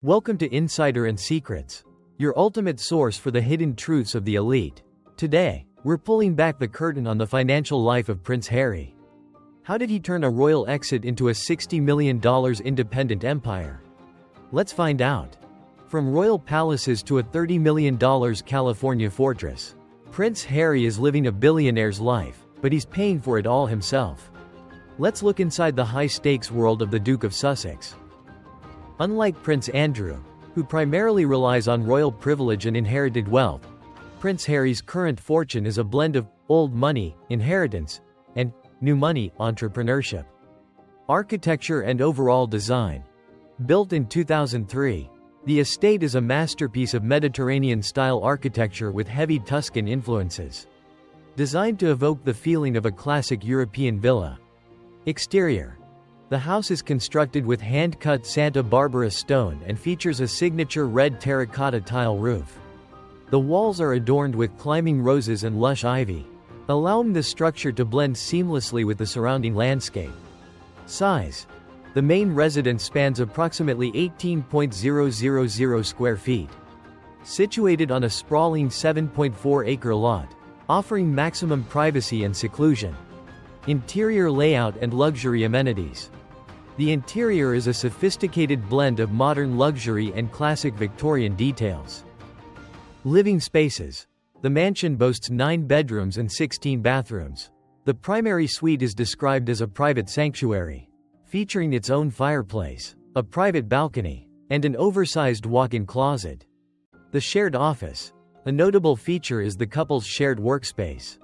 Welcome to Insider and Secrets, your ultimate source for the hidden truths of the elite. Today, we're pulling back the curtain on the financial life of Prince Harry. How did he turn a royal exit into a $60 million independent empire? Let's find out. From royal palaces to a $30 million California fortress, Prince Harry is living a billionaire's life, but he's paying for it all himself. Let's look inside the high-stakes world of the Duke of Sussex. Unlike Prince Andrew, who primarily relies on royal privilege and inherited wealth, Prince Harry's current fortune is a blend of old money, inheritance, and new money, entrepreneurship. Architecture and overall design. Built in 2003, the estate is a masterpiece of Mediterranean-style architecture with heavy Tuscan influences. Designed to evoke the feeling of a classic European villa. Exterior. The house is constructed with hand-cut Santa Barbara stone and features a signature red terracotta tile roof. The walls are adorned with climbing roses and lush ivy, allowing the structure to blend seamlessly with the surrounding landscape. Size. The main residence spans approximately 18,000 square feet. Situated on a sprawling 7.4-acre lot, offering maximum privacy and seclusion. Interior layout and luxury amenities. The interior is a sophisticated blend of modern luxury and classic Victorian details. Living spaces. The mansion boasts 9 bedrooms and 16 bathrooms. The primary suite is described as a private sanctuary, featuring its own fireplace, a private balcony, and an oversized walk-in closet. The shared office. A notable feature is the couple's shared workspace,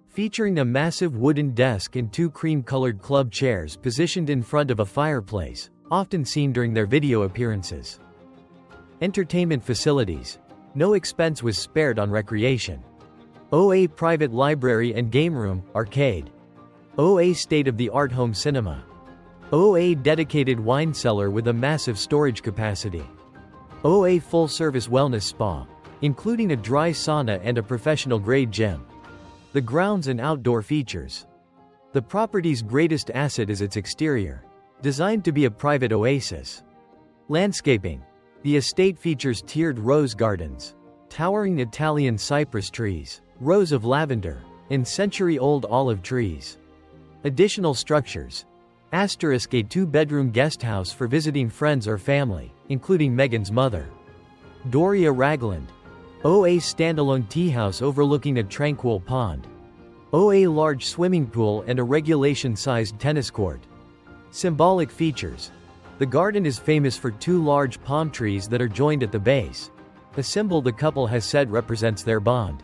featuring a massive wooden desk and 2 cream-colored club chairs positioned in front of a fireplace, often seen during their video appearances. Entertainment facilities. No expense was spared on recreation. OA private library and game room, arcade. OA state-of-the-art home cinema. OA dedicated wine cellar with a massive storage capacity. OA full-service wellness spa, including a dry sauna and a professional-grade gym. The grounds and outdoor features. The property's greatest asset is its exterior, designed to be a private oasis. Landscaping. The estate features tiered rose gardens, towering Italian cypress trees, rows of lavender, and century-old olive trees. Additional structures. *A 2-bedroom guest house for visiting friends or family, including Meghan's mother. Doria Ragland. OA standalone tea house overlooking a tranquil pond. OA large swimming pool and a regulation-sized tennis court. Symbolic features. The garden is famous for 2 large palm trees that are joined at the base, a symbol the couple has said represents their bond.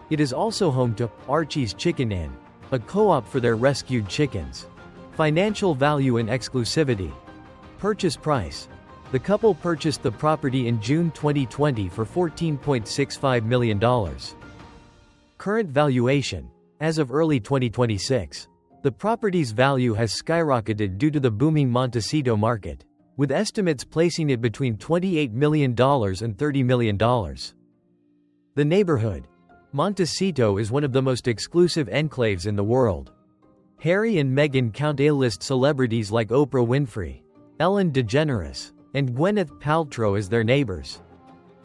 It is also home to Archie's Chicken Inn, a co-op for their rescued chickens. Financial value and exclusivity. Purchase price. The couple purchased the property in June 2020 for $14.65 million. Current valuation. As of early 2026, the property's value has skyrocketed due to the booming Montecito market, with estimates placing it between $28 million and $30 million. The neighborhood. Montecito is one of the most exclusive enclaves in the world. Harry and Meghan count A-list celebrities like Oprah Winfrey, Ellen DeGeneres, and Gwyneth Paltrow as their neighbors.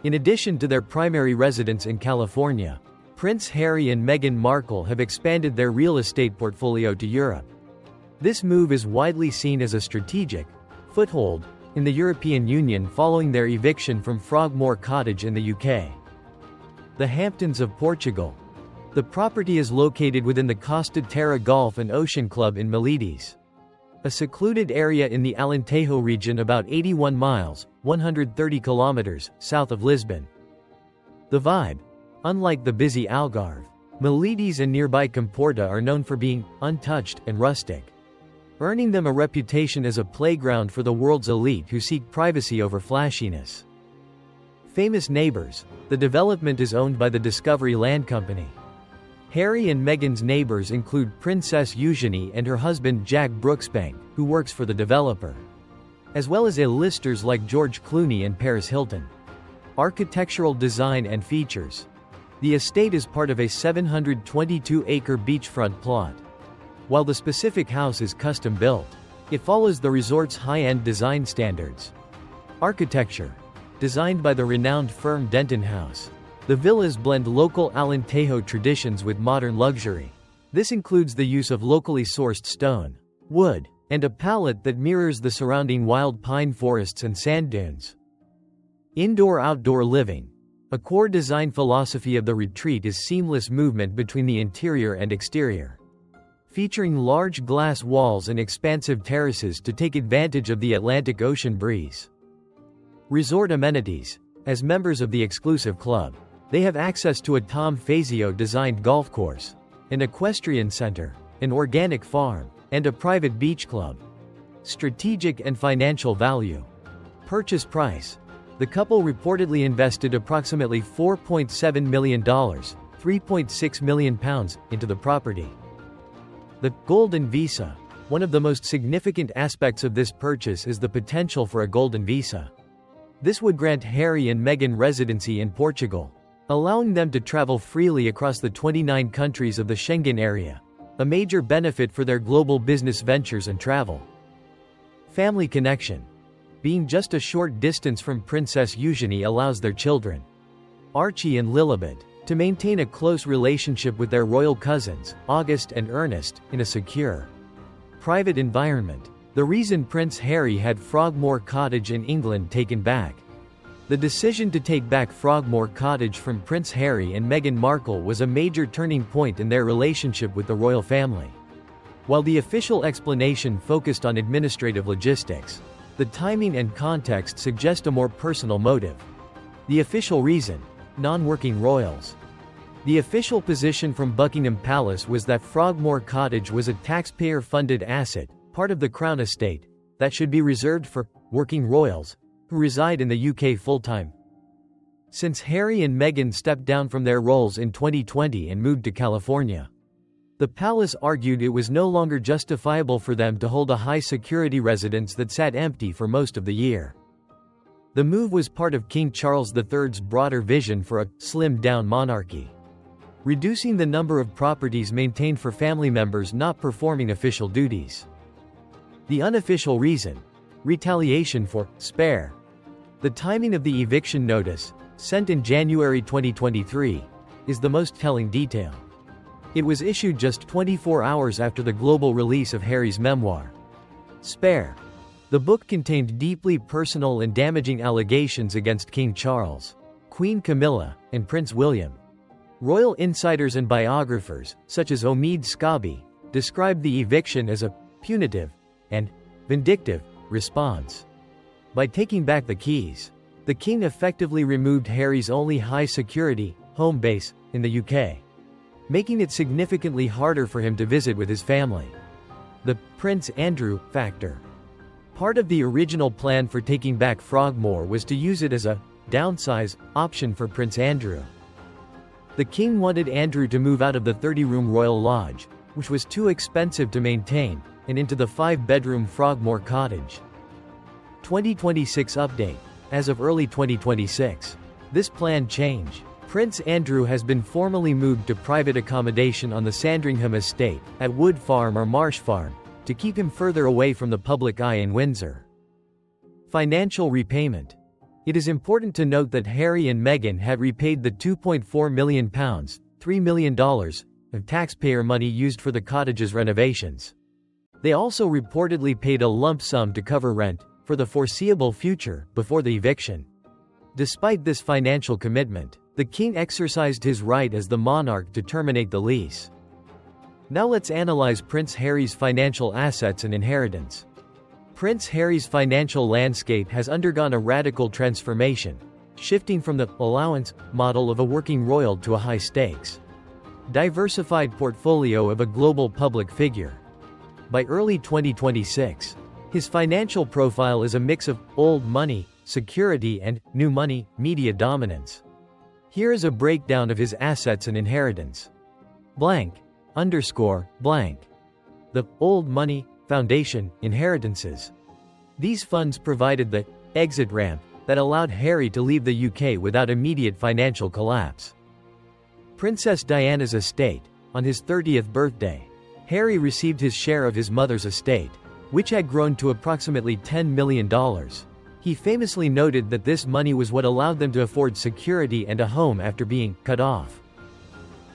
In addition to their primary residence in California, Prince Harry and Meghan Markle have expanded their real estate portfolio to Europe. This move is widely seen as a strategic foothold in the European Union following their eviction from Frogmore Cottage in the UK. The Hamptons of Portugal. The property is located within the Costa Terra Golf and Ocean Club in Milides, a secluded area in the Alentejo region about 81 miles, 130 kilometers, south of Lisbon. The vibe. Unlike the busy Algarve, Milides and nearby Comporta are known for being untouched and rustic, earning them a reputation as a playground for the world's elite who seek privacy over flashiness. Famous neighbors. The development is owned by the Discovery Land Company. Harry and Meghan's neighbors include Princess Eugenie and her husband Jack Brooksbank, who works for the developer, as well as A-listers like George Clooney and Paris Hilton. Architectural design and features. The estate is part of a 722-acre beachfront plot. While the specific house is custom-built, it follows the resort's high-end design standards. Architecture. Designed by the renowned firm Denton House, the villas blend local Alentejo traditions with modern luxury. This includes the use of locally sourced stone, wood, and a palette that mirrors the surrounding wild pine forests and sand dunes. Indoor-outdoor living. A core design philosophy of the retreat is seamless movement between the interior and exterior, featuring large glass walls and expansive terraces to take advantage of the Atlantic Ocean breeze. Resort amenities. As members of the exclusive club, they have access to a Tom Fazio-designed golf course, an equestrian center, an organic farm, and a private beach club. Strategic and financial value. Purchase price. The couple reportedly invested approximately $4.7 million, £3.6 million, into the property. The Golden Visa. One of the most significant aspects of this purchase is the potential for a Golden Visa. This would grant Harry and Meghan residency in Portugal, allowing them to travel freely across the 29 countries of the Schengen area, a major benefit for their global business ventures and travel. Family connection. Being just a short distance from Princess Eugenie allows their children, Archie and Lilibet, to maintain a close relationship with their royal cousins, August and Ernest, in a secure, private environment. The reason Prince Harry had Frogmore Cottage in England taken back. The decision to take back Frogmore Cottage from Prince Harry and Meghan Markle was a major turning point in their relationship with the royal family. While the official explanation focused on administrative logistics, the timing and context suggest a more personal motive. The official reason: non-working royals. The official position from Buckingham Palace was that Frogmore Cottage was a taxpayer-funded asset, part of the Crown estate, that should be reserved for working royals who reside in the UK full-time. Since Harry and Meghan stepped down from their roles in 2020 and moved to California, the palace argued it was no longer justifiable for them to hold a high-security residence that sat empty for most of the year. The move was part of King Charles III's broader vision for a slimmed-down monarchy, reducing the number of properties maintained for family members not performing official duties. The unofficial reason: retaliation for Spare. The timing of the eviction notice, sent in January 2023, is the most telling detail. It was issued just 24 hours after the global release of Harry's memoir, Spare. The book contained deeply personal and damaging allegations against King Charles, Queen Camilla, and Prince William. Royal insiders and biographers, such as Omid Scobie, described the eviction as a punitive and vindictive response. By taking back the keys, the king effectively removed Harry's only high-security home base in the UK, making it significantly harder for him to visit with his family. The Prince Andrew factor. Part of the original plan for taking back Frogmore was to use it as a downsize option for Prince Andrew. The king wanted Andrew to move out of the 30-room Royal Lodge, which was too expensive to maintain, and into the 5-bedroom Frogmore Cottage. 2026 update. As of early 2026, this plan changed. Prince Andrew has been formally moved to private accommodation on the Sandringham estate, at Wood Farm or Marsh Farm, to keep him further away from the public eye in Windsor. Financial repayment. It is important to note that Harry and Meghan had repaid the £2.4 million, $3 million, of taxpayer money used for the cottage's renovations. They also reportedly paid a lump sum to cover rent, for the foreseeable future, before the eviction. Despite this financial commitment, the king exercised his right as the monarch to terminate the lease. Now let's analyze Prince Harry's financial assets and inheritance. Prince Harry's financial landscape has undergone a radical transformation, shifting from the allowance model of a working royal to a high-stakes, diversified portfolio of a global public figure. By early 2026, his financial profile is a mix of old money, security, and new money, media dominance. Here is a breakdown of his assets and inheritance. Blank. Blank. The old money foundation inheritances. These funds provided the exit ramp that allowed Harry to leave the UK without immediate financial collapse. Princess Diana's estate. On his 30th birthday, Harry received his share of his mother's estate, which had grown to approximately $10 million. He famously noted that this money was what allowed them to afford security and a home after being cut off.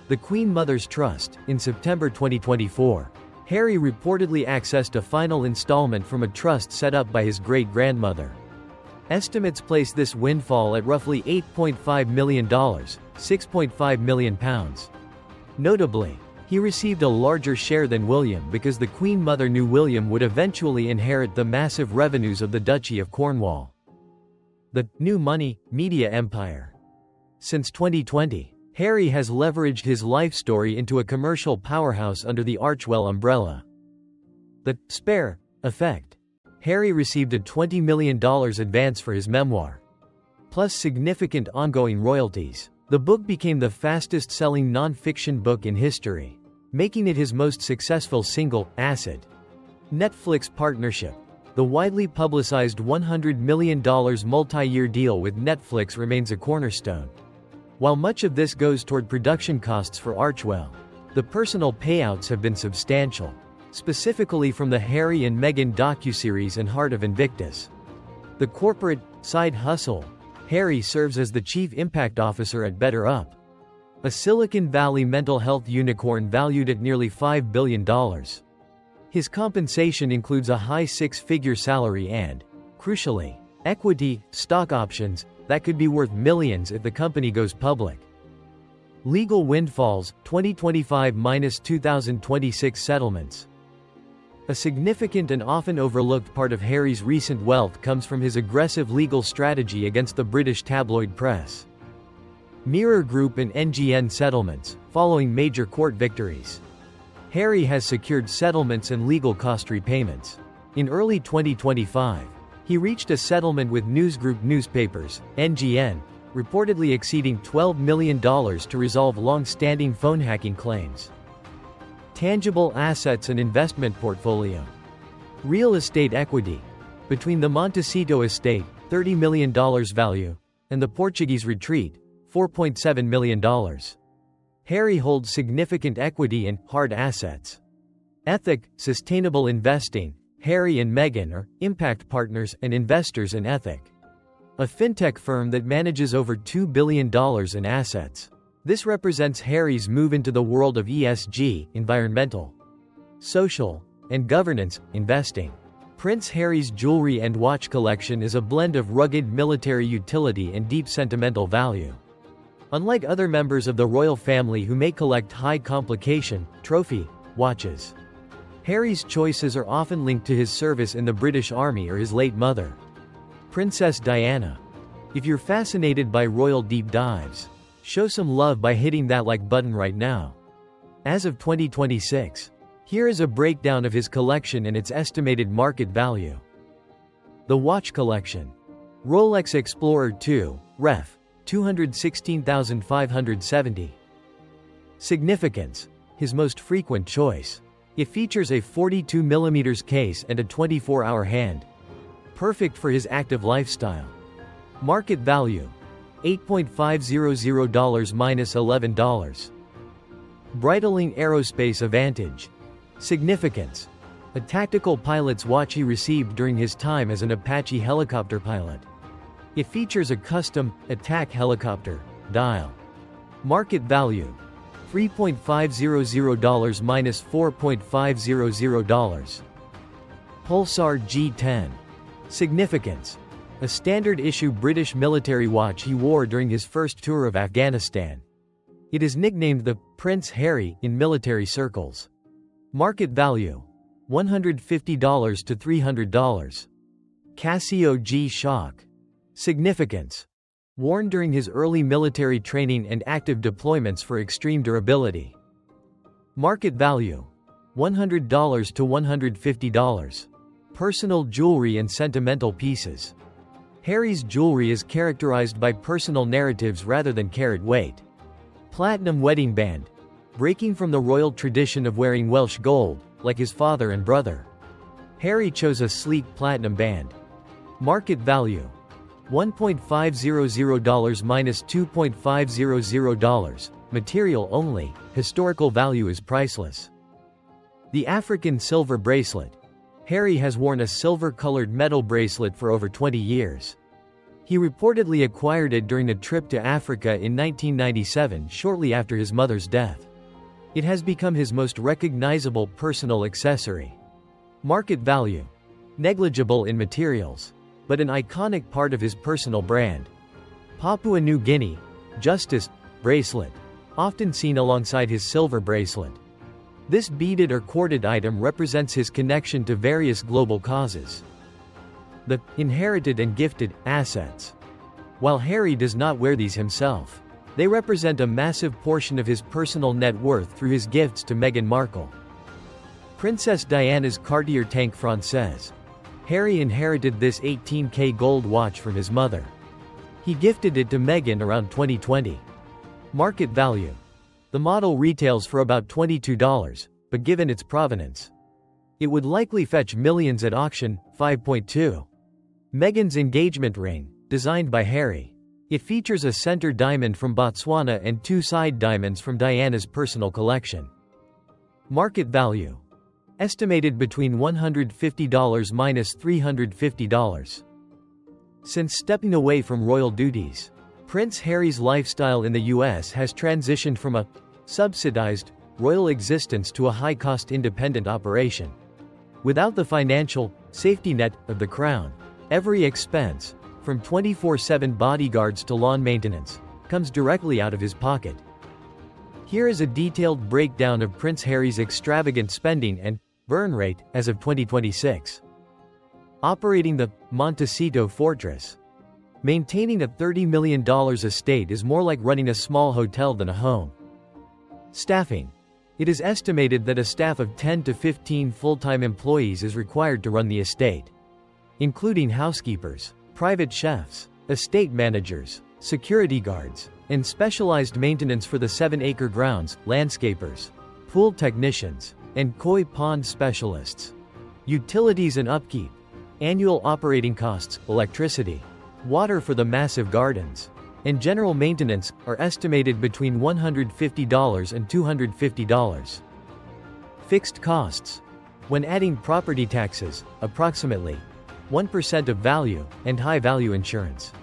The Queen Mother's Trust. In September 2024, Harry reportedly accessed a final installment from a trust set up by his great-grandmother. Estimates place this windfall at roughly $8.5 million, £6.5 million. Notably, he received a larger share than William because the Queen Mother knew William would eventually inherit the massive revenues of the Duchy of Cornwall. The new money media empire. Since 2020, Harry has leveraged his life story into a commercial powerhouse under the Archewell umbrella. The Spare effect. Harry received a $20 million advance for his memoir, plus significant ongoing royalties. The book became the fastest-selling non-fiction book in history, making it his most successful single asset. Netflix partnership. The widely publicized $100 million multi-year deal with Netflix remains a cornerstone. While much of this goes toward production costs for Archewell, the personal payouts have been substantial, specifically from the Harry and Meghan docuseries and Heart of Invictus. The corporate side hustle. Harry serves as the Chief Impact Officer at BetterUp, a Silicon Valley mental health unicorn valued at nearly $5 billion. His compensation includes a high six-figure salary and, crucially, equity, stock options, that could be worth millions if the company goes public. Legal windfalls, 2025-2026 settlements. A significant and often overlooked part of Harry's recent wealth comes from his aggressive legal strategy against the British tabloid press. Mirror Group and NGN settlements. Following major court victories, Harry has secured settlements and legal cost repayments. In early 2025, he reached a settlement with News Group Newspapers, NGN, reportedly exceeding $12 million to resolve long-standing phone hacking claims. Tangible assets and investment portfolio. Real estate equity. Between the Montecito estate, $30 million value, and the Portuguese retreat, $4.7 million. Harry holds significant equity in hard assets. Ethic, sustainable investing. Harry and Meghan are impact partners and investors in Ethic, a fintech firm that manages over $2 billion in assets. This represents Harry's move into the world of ESG, environmental, social, and governance investing. Prince Harry's jewelry and watch collection is a blend of rugged military utility and deep sentimental value. Unlike other members of the royal family who may collect high-complication, trophy watches, Harry's choices are often linked to his service in the British Army or his late mother, Princess Diana. If you're fascinated by royal deep dives, show some love by hitting that like button right now. As of 2026, here is a breakdown of his collection and its estimated market value. The watch collection. Rolex Explorer 2, Ref. 216,570. Significance. His most frequent choice. It features a 42mm case and a 24-hour hand. Perfect for his active lifestyle. Market value. $8.500 minus $11. Breitling Aerospace Advantage. Significance. A tactical pilot's watch he received during his time as an Apache helicopter pilot. It features a custom attack helicopter dial. Market value. $3.500 minus $4.500. Pulsar G10. Significance. A standard-issue British military watch he wore during his first tour of Afghanistan. It is nicknamed the Prince Harry in military circles. Market value. $150 to $300. Casio G-Shock. Significance. Worn during his early military training and active deployments for extreme durability. Market value. $100 to $150. Personal jewelry and sentimental pieces. Harry's jewelry is characterized by personal narratives rather than carat weight. Platinum wedding band. Breaking from the royal tradition of wearing Welsh gold, like his father and brother, Harry chose a sleek platinum band. Market value. $1.500 minus $2.500. Material only, historical value is priceless. The African silver bracelet. Harry has worn a silver-colored metal bracelet for over 20 years. He reportedly acquired it during a trip to Africa in 1997, shortly after his mother's death. It has become his most recognizable personal accessory. Market value: negligible in materials, but an iconic part of his personal brand. Papua New Guinea Justice bracelet, often seen alongside his silver bracelet. This beaded or corded item represents his connection to various global causes. The inherited and gifted assets. While Harry does not wear these himself, they represent a massive portion of his personal net worth through his gifts to Meghan Markle. Princess Diana's Cartier Tank Française. Harry inherited this 18K gold watch from his mother. He gifted it to Meghan around 2020. Market value: the model retails for about $22, but given its provenance, it would likely fetch millions at auction. 5.2. Meghan's engagement ring, designed by Harry. It features a center diamond from Botswana and two side diamonds from Diana's personal collection. Market value: estimated between $150 minus $350. Since stepping away from royal duties, Prince Harry's lifestyle in the US has transitioned from a subsidized royal existence to a high-cost independent operation. Without the financial safety net of the crown, every expense, from 24/7 bodyguards to lawn maintenance, comes directly out of his pocket. Here is a detailed breakdown of Prince Harry's extravagant spending and burn rate as of 2026. Operating the Montecito Fortress. Maintaining a $30 million estate is more like running a small hotel than a home. Staffing. It is estimated that a staff of 10 to 15 full-time employees is required to run the estate, including housekeepers, private chefs, estate managers, security guards, and specialized maintenance for the 7-acre grounds, landscapers, pool technicians, and koi pond specialists. Utilities and upkeep. Annual operating costs, electricity, water for the massive gardens, and general maintenance, are estimated between $150 and $250. Fixed costs. When adding property taxes, approximately 1% of value, and high-value insurance,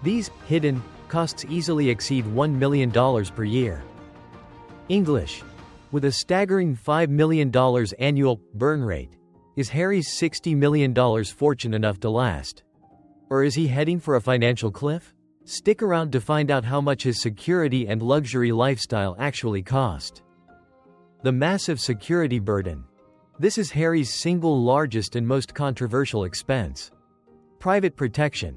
these hidden costs easily exceed $1 million per year. English. With a staggering $5 million annual burn rate, is Harry's $60 million fortune enough to last? Or is he heading for a financial cliff? Stick around to find out how much his security and luxury lifestyle actually cost. The massive security burden. This is Harry's single largest and most controversial expense. Private protection.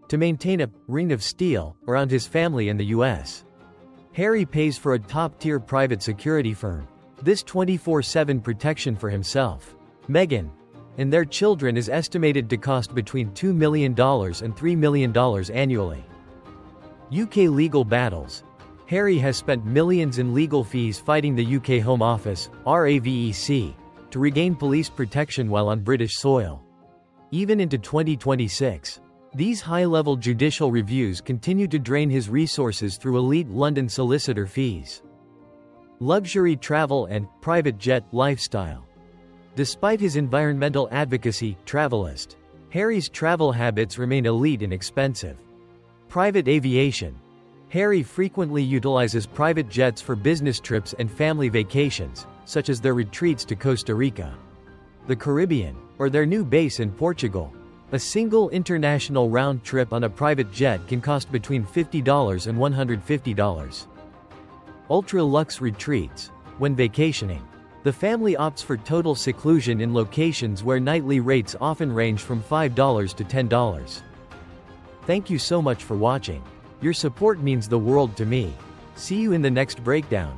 To maintain a ring of steel around his family in the US, Harry pays for a top-tier private security firm. This 24/7 protection for himself, Meghan, and their children is estimated to cost between $2 million and $3 million annually. UK legal battles. Harry has spent millions in legal fees fighting the UK Home Office, RAVEC, to regain police protection while on British soil. Even into 2026, these high-level judicial reviews continue to drain his resources through elite London solicitor fees. Luxury travel and private jet lifestyle. Despite his environmental advocacy, travelist, Harry's travel habits remain elite and expensive. Private aviation. Harry frequently utilizes private jets for business trips and family vacations, such as their retreats to Costa Rica, the Caribbean, or their new base in Portugal. A single international round trip on a private jet can cost between $50 and $150. Ultra-luxe retreats. When vacationing, the family opts for total seclusion in locations where nightly rates often range from $5 to $10. Thank you so much for watching. Your support means the world to me. See you in the next breakdown.